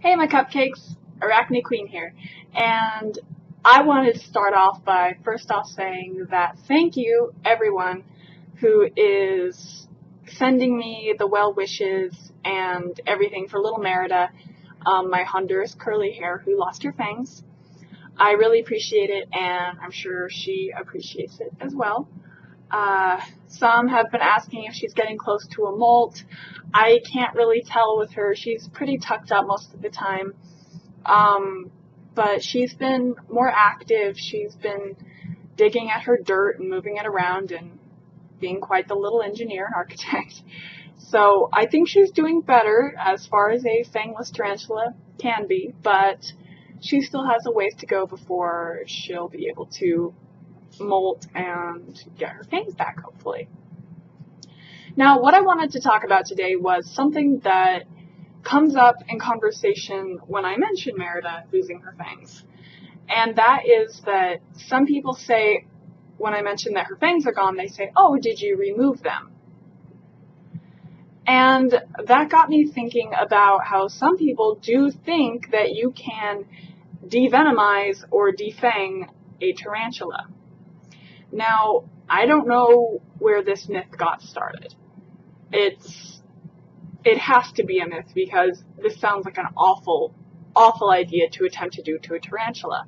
Hey my cupcakes, Arachne Queen here, and I wanted to start off by first off saying that thank you everyone who is sending me the well wishes and everything for little Merida, my Honduras curly hair who lost her fangs. I really appreciate it, and I'm sure she appreciates it as well. Some have been asking if she's getting close to a molt. I can't really tell with her. She's pretty tucked up most of the time. But she's been more active. She's been digging at her dirt and moving it around and being quite the little engineer and architect. So I think she's doing better as far as a fangless tarantula can be, but she still has a ways to go before she'll be able to molt and get her fangs back, hopefully. Now, what I wanted to talk about today was something that comes up in conversation when I mention Merida losing her fangs. And that is that some people say, when I mention that her fangs are gone, they say, "Oh, did you remove them?" And that got me thinking about how some people do think that you can devenomize or defang a tarantula. Now, I don't know where this myth got started. It has to be a myth because this sounds like an awful idea to attempt to do to a tarantula.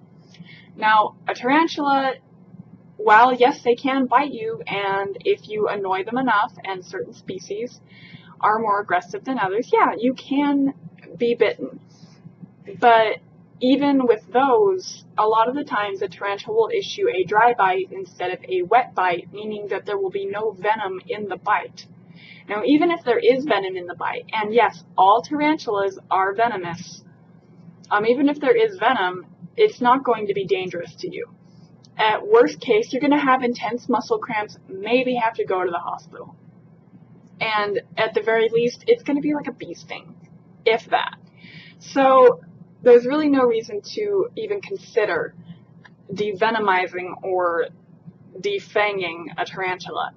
Now, a tarantula, while yes, they can bite you, and if you annoy them enough, and certain species are more aggressive than others, yeah, you can be bitten. But even with those, a lot of the times a tarantula will issue a dry bite instead of a wet bite, meaning that there will be no venom in the bite. Now, even if there is venom in the bite, and yes, all tarantulas are venomous, even if there is venom, it's not going to be dangerous to you. At worst case, you're going to have intense muscle cramps, maybe have to go to the hospital. And at the very least, it's going to be like a bee sting, if that. So there's really no reason to even consider devenomizing or defanging a tarantula.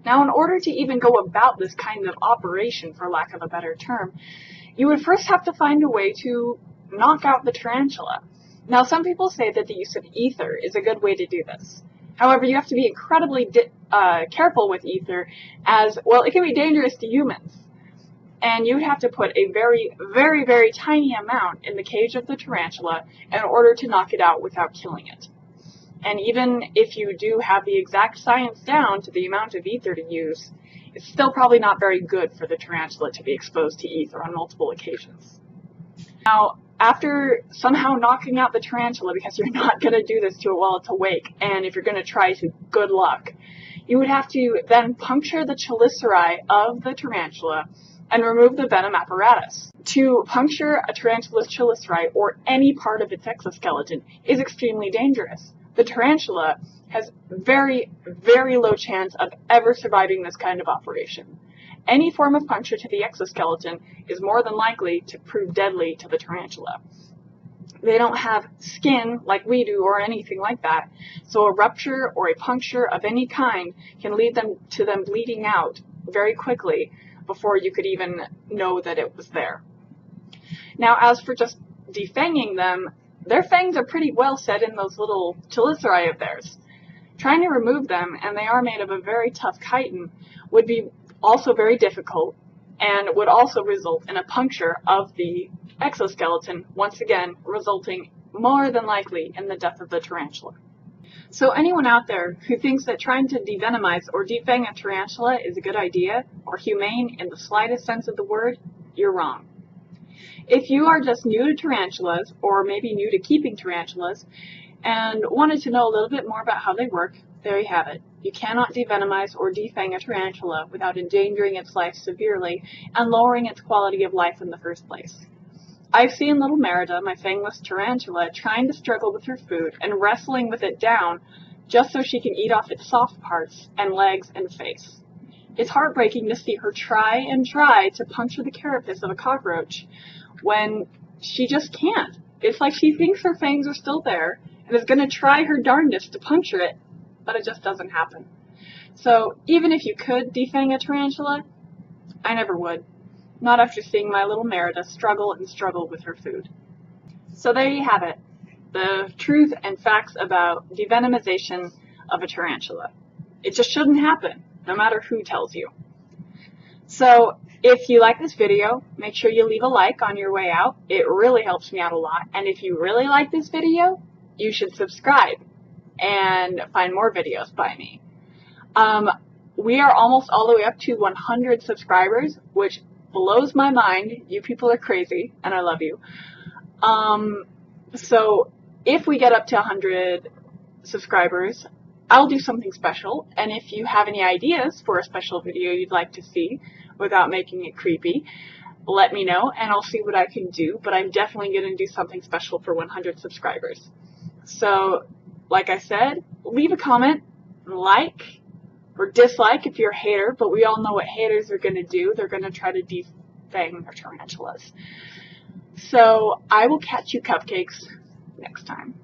Now, in order to even go about this kind of operation, for lack of a better term, you would first have to find a way to knock out the tarantula. Now, some people say that the use of ether is a good way to do this. However, you have to be incredibly careful with ether, as, well, it can be dangerous to humans. And you would have to put a very, very, very tiny amount in the cage of the tarantula in order to knock it out without killing it. And even if you do have the exact science down to the amount of ether to use, it's still probably not very good for the tarantula to be exposed to ether on multiple occasions. Now, after somehow knocking out the tarantula, because you're not going to do this to it while it's awake, and if you're going to try to, good luck, you would have to then puncture the chelicerae of the tarantula and remove the venom apparatus. To puncture a tarantula's chelicerae or any part of its exoskeleton is extremely dangerous. The tarantula has very, very low chance of ever surviving this kind of operation. Any form of puncture to the exoskeleton is more than likely to prove deadly to the tarantula. They don't have skin like we do or anything like that, so a rupture or a puncture of any kind can lead to them bleeding out very quickly before you could even know that it was there. Now, as for just defanging them, their fangs are pretty well set in those little chelicerae of theirs. Trying to remove them, and they are made of a very tough chitin, would be also very difficult and would also result in a puncture of the exoskeleton, once again resulting more than likely in the death of the tarantula. So anyone out there who thinks that trying to devenomize or defang a tarantula is a good idea, or humane in the slightest sense of the word, you're wrong. If you are just new to tarantulas, or maybe new to keeping tarantulas, and wanted to know a little bit more about how they work, there you have it. You cannot devenomize or defang a tarantula without endangering its life severely and lowering its quality of life in the first place. I've seen little Merida, my fangless tarantula, trying to struggle with her food and wrestling with it down just so she can eat off its soft parts and legs and face. It's heartbreaking to see her try and try to puncture the carapace of a cockroach when she just can't. It's like she thinks her fangs are still there and is going to try her darndest to puncture it, but it just doesn't happen. So even if you could defang a tarantula, I never would. Not after seeing my little Meredith struggle and struggle with her food. So there you have it. The truth and facts about devenomization of a tarantula. It just shouldn't happen, no matter who tells you. So if you like this video, make sure you leave a like on your way out. It really helps me out a lot. And if you really like this video, you should subscribe and find more videos by me. We are almost all the way up to 100 subscribers, which blows my mind. You people are crazy, and I love you. So if we get up to 100 subscribers, I'll do something special. And if you have any ideas for a special video you'd like to see without making it creepy, let me know and I'll see what I can do. But I'm definitely going to do something special for 100 subscribers. So, like I said, leave a comment, like, or dislike if you're a hater, but we all know what haters are going to do. They're going to try to defang their tarantulas. So I will catch you cupcakes next time.